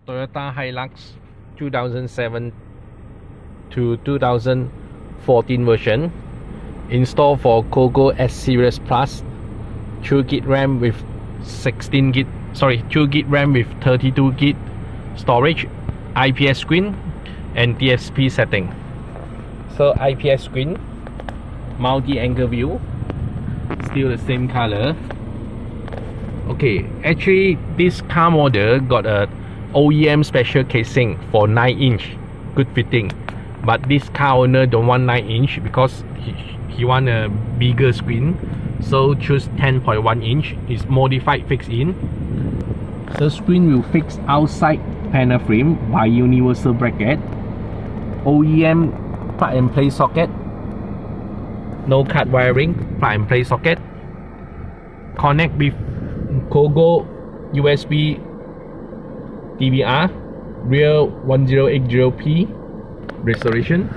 Toyota Hilux 2007 to 2014 version, installed for Cogoo S Series Plus, 2GB RAM with 2GB RAM with 32GB storage, IPS screen and DSP setting. So IPS screen, multi-angle view, still the same color. Okay, actually this car model got a OEM special casing for 9-inch, good fitting, but this car owner don't want 9-inch because he want a bigger screen, so choose 10.1-inch. It's modified fixed in. The screen will fix outside panel frame by universal bracket, OEM plug and play socket, no cut wiring, plug and play socket, connect with Cogoo USB DVR, rear 1080p resolution.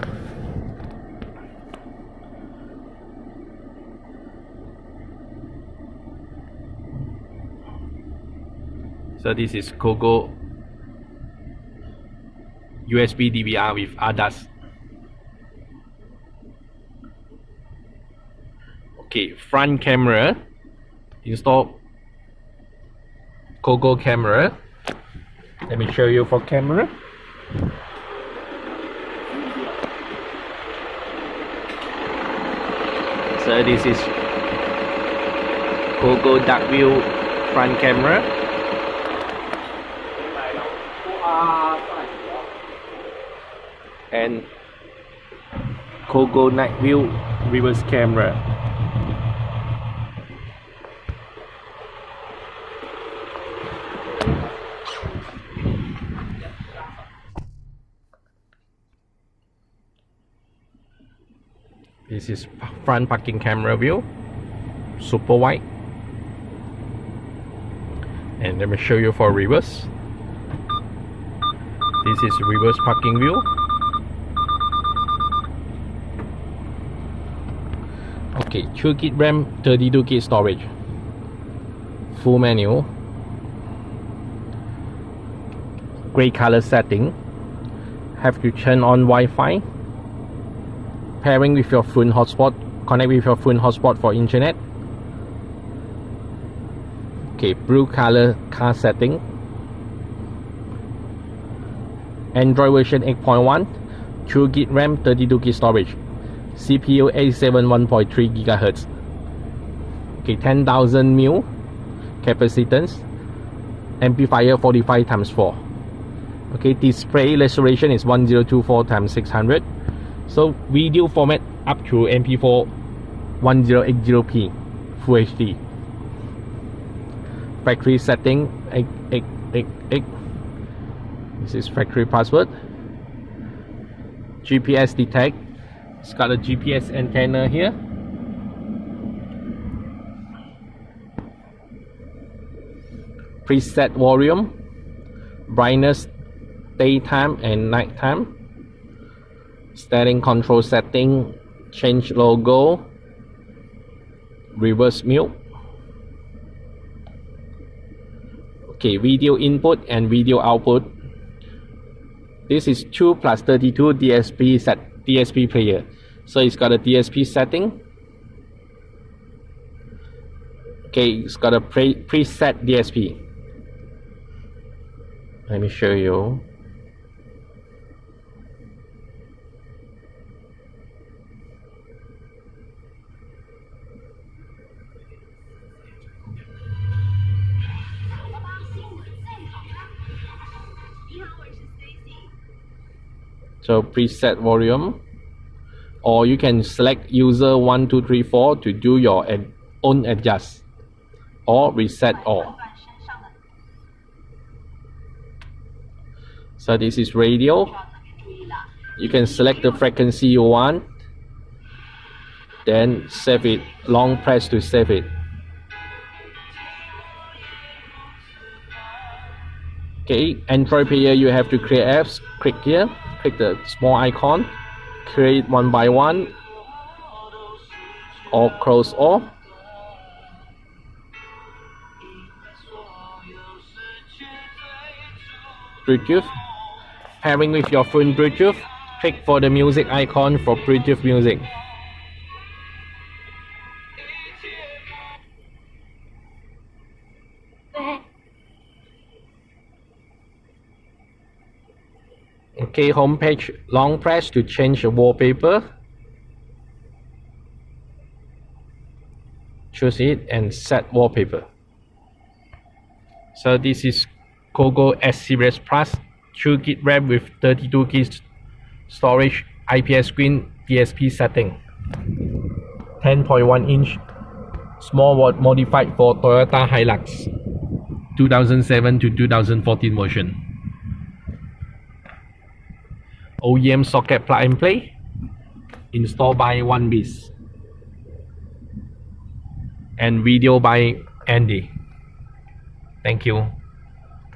So this is Cogoo USB DVR with ADAS. Okay, front camera, install Cogoo camera. Let me show you for camera. So this is Cogoo dark view front camera. And Cogoo night view reverse camera. This is front parking camera view, super wide. And let me show you for reverse. This is reverse parking view. Okay, 2GB RAM, 32GB storage. Full menu. Gray color setting. Have to turn on Wi-Fi. Pairing with your phone hotspot. Connect with your phone hotspot for internet. Okay, blue color car setting. Android version 8.1, 2GB RAM, 32GB storage. CPU A7 1.3 GHz. Okay, 10,000 mAh capacitance. Amplifier 45x4. Okay, display resolution is 1024x600. So video format up to MP4 1080p Full HD. Factory setting 888. This is factory password. GPS detect. It's got a GPS antenna here. Preset volume, brightness, daytime and nighttime. Steering control setting, change logo, reverse mute. Okay, video input and video output. This is 2 plus 32 DSP player. So it's got a DSP setting. Okay, it's got a preset DSP. Let me show you. So preset volume, or you can select user 1 2 3 4 to do your own adjust, or reset all. So this is radio. You can select the frequency you want, then save it. Long press to save it. Okay, Android player, you have to create apps. Click here. Click the small icon, create one by one, or close all. Bluetooth. Pairing with your phone Bluetooth, click for the music icon for Bluetooth music. Okay, home page, long press to change the wallpaper. Choose it and set wallpaper. So this is Cogoo S Series Plus, 2GB RAM with 32GB storage, IPS screen, DSP setting. 10.1 inch, small modified for Toyota Hilux 2007 to 2014 version. OEM socket plug and play, installed by OneBiz, and video by Andy. Thank you.